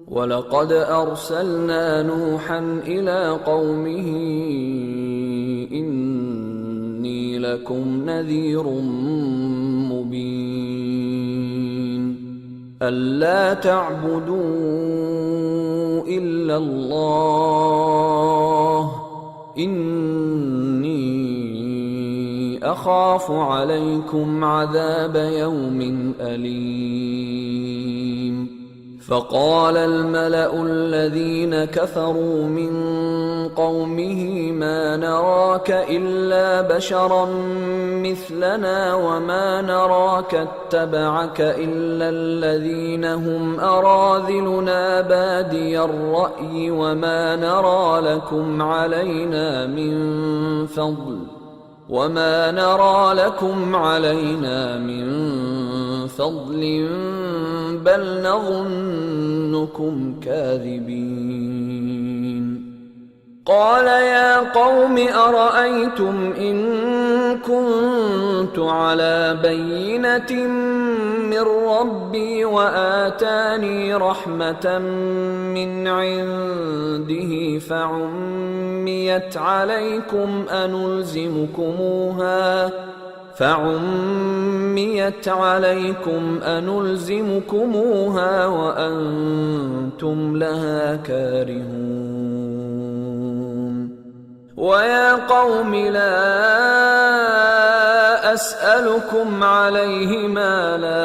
वलक़द अरसलना नूहन इला क़ौमिही इन्नी लकुम नज़ीरुम मुबीन अल्ला तअबुदू इल्लल्लाह इन्नी अखाफु अलैकुम अज़ाब यौमिन अलीम। फ़क़ाल अल-मलअ अल्लज़ीन कफ़रू मिन क़ौमिही मा नराक इल्ला बशरन मिस्लना वमा नराक इत्तबअक इल्ला अल्लज़ीन हुम अराज़िलुना बादियर रअय वमा नरा लकुम अलैना मिन फ़ضल बल नज़ुन्नुकुम काज़िबीन। क़ाल या क़ौम अरअय्तुम इन कुन्तु अला बय्यिनतिन मिन रब्बी व आतानी रहमतन मिन इंदिही फ़उम्मियत अलैकुम अनुल्ज़िमुकुमूहा व अंतुम लहा कारिहून। वया क़ौम ला अस्अलुकुम अलैहि माला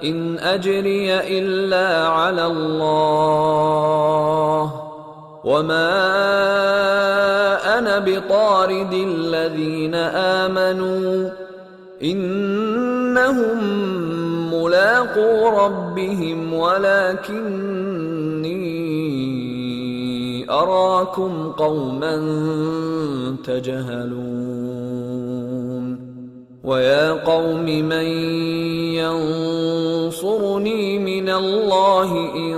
इन अजरिय इल्ला अला अल्लाह वमा अना बितारिदिल लज़ीना आमनू इन्नहुम मुलाक़ू रब्बिहिम वलाकिन्नी अराकुम क़ौमन तजहलून। वया क़ौम मन यंसुरनी मिनल्लाहि इन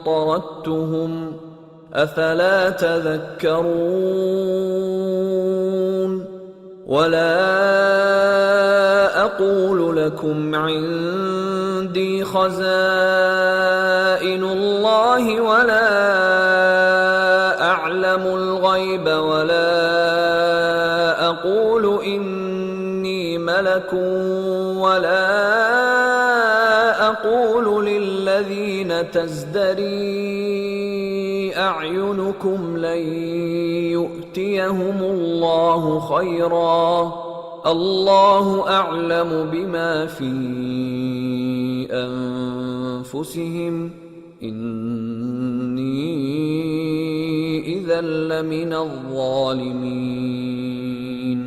तरद्तुहुम अफला तज़क्करून। वला अक़ूलु लकुम इंदी ख़ज़ाइनुल्लाहि वला अअलमुल ग़ैब वला अक़ूलु इन्नी मलकुन वला अक़ूलु लिल्लज़ीना तज़दरी अअयुनुकुम लन युअतियहुमुल्लाहु खैरा अल्लाहु अअलमु बिमा फी अनफुसिहिम इन्नी इज़न लमिनज़्ज़ालिमीन।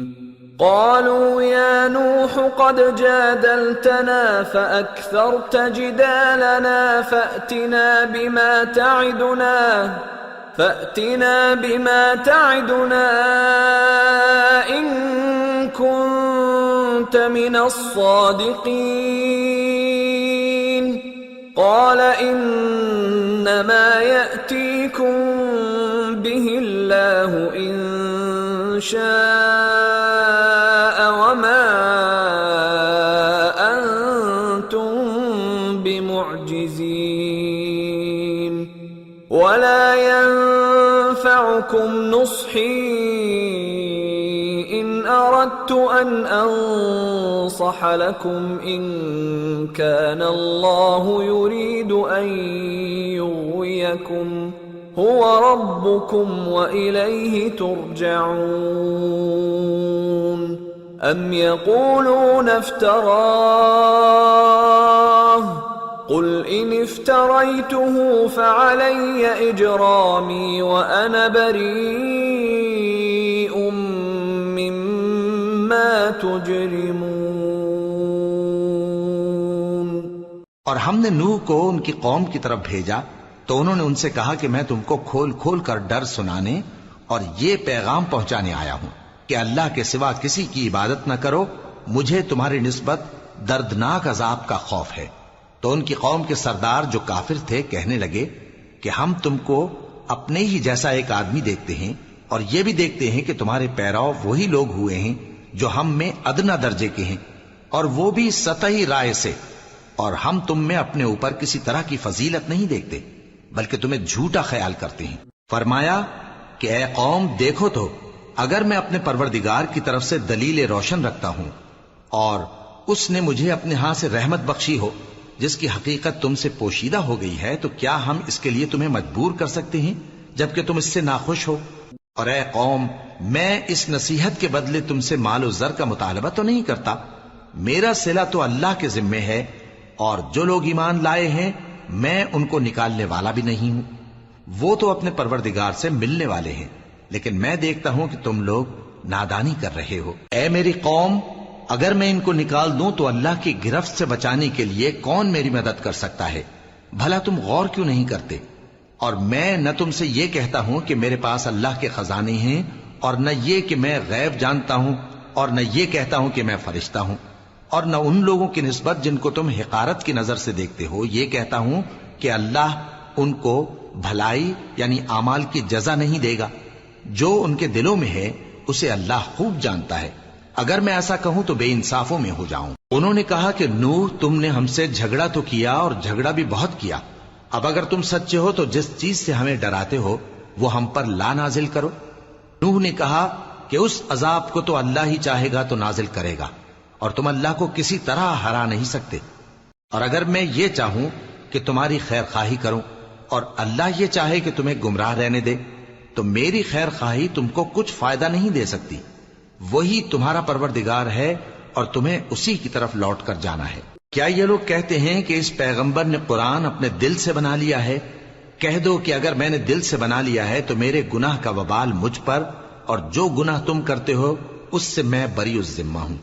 क़ालू या नूह क़द जादलतना फ़अक्थरत जिदालना फ़अतिना बिमा ताइदुना इन कुन्त मिनस्सादिक़ीन। क़ाल इन्नमा यअतीकुम बिहिल्लाहु इन शाअ वमा अंतुम बिमुअ्जिज़ीन वला यंफ़उकुम नुस्ही इन अरदतु अन अंसह लकुम इन कान अल्लाहु युरीदु अन युग़वियकुम हुवा रब्बुकुम व इलैहि तुरजऊन। अम यक़ूलून इफ्तराह क़ुल इन इफ्तरैतुहु फ़अलय्य इजरामी व अना बरीउम मिम्मा तुजरिमून। और हमने नूह को उनकी कौम की तरफ भेजा तो उन्होंने उनसे कहा कि मैं तुमको खोल खोल कर डर सुनाने और ये पैगाम पहुंचाने आया हूं कि अल्लाह के सिवा किसी की इबादत न करो, मुझे तुम्हारी निस्बत दर्दनाक अजाब का खौफ है। तो उनकी कौम के सरदार जो काफिर थे कहने लगे कि हम तुमको अपने ही जैसा एक आदमी देखते हैं और ये भी देखते हैं कि तुम्हारे पैराव वही लोग हुए हैं जो हम में अदना दर्जे के हैं और वो भी सतही राय से, और हम तुम में अपने ऊपर किसी तरह की फजीलत नहीं देखते। بلکہ تمہیں جھوٹا خیال کرتے ہیں۔ فرمایا کہ اے قوم دیکھو تو، اگر میں اپنے پروردگار کی طرف سے دلیل روشن رکھتا ہوں اور اس نے مجھے اپنے ہاں سے رحمت بخشی ہو جس کی حقیقت تم سے پوشیدہ ہو گئی ہے، تو کیا ہم اس کے لیے تمہیں مجبور کر سکتے ہیں جبکہ تم اس سے ناخوش ہو؟ اور اے قوم، میں اس نصیحت کے بدلے تم سے مال و زر کا مطالبہ تو نہیں کرتا، میرا صلہ تو اللہ کے ذمے ہے، اور جو لوگ ایمان لائے ہیں میں ان کو نکالنے والا بھی نہیں ہوں، وہ تو اپنے پروردگار سے ملنے والے ہیں، لیکن میں دیکھتا ہوں کہ تم لوگ نادانی کر رہے ہو۔ اے میری قوم، اگر میں ان کو نکال دوں تو اللہ کی گرفت سے بچانے کے لیے کون میری مدد کر سکتا ہے؟ بھلا تم غور کیوں نہیں کرتے؟ اور میں نہ تم سے یہ کہتا ہوں کہ میرے پاس اللہ کے خزانے ہیں، اور نہ یہ کہ میں غیب جانتا ہوں، اور نہ یہ کہتا ہوں کہ میں فرشتہ ہوں، اور نہ ان لوگوں کی نسبت جن کو تم حقارت کی نظر سے دیکھتے ہو یہ کہتا ہوں کہ اللہ ان کو بھلائی یعنی اعمال کی جزا نہیں دے گا۔ جو ان کے دلوں میں ہے اسے اللہ خوب جانتا ہے، اگر میں ایسا کہوں تو بے انصافوں میں ہو جاؤں۔ انہوں نے کہا کہ نوح، تم نے ہم سے جھگڑا تو کیا اور جھگڑا بھی بہت کیا، اب اگر تم سچے ہو تو جس چیز سے ہمیں ڈراتے ہو وہ ہم پر لا نازل کرو۔ نوح نے کہا کہ اس عذاب کو تو اللہ ہی چاہے گا تو نازل کرے گا، اور تم اللہ کو کسی طرح ہرا نہیں سکتے۔ اور اگر میں یہ چاہوں کہ تمہاری خیر خواہی کروں اور اللہ یہ چاہے کہ تمہیں گمراہ رہنے دے تو میری خیر خواہی تم کو کچھ فائدہ نہیں دے سکتی۔ وہی تمہارا پروردگار ہے اور تمہیں اسی کی طرف لوٹ کر جانا ہے۔ کیا یہ لوگ کہتے ہیں کہ اس پیغمبر نے قرآن اپنے دل سے بنا لیا ہے؟ کہہ دو کہ اگر میں نے دل سے بنا لیا ہے تو میرے گناہ کا وبال مجھ پر، اور جو گناہ تم کرتے ہو اس سے میں بری الذمہ ہوں۔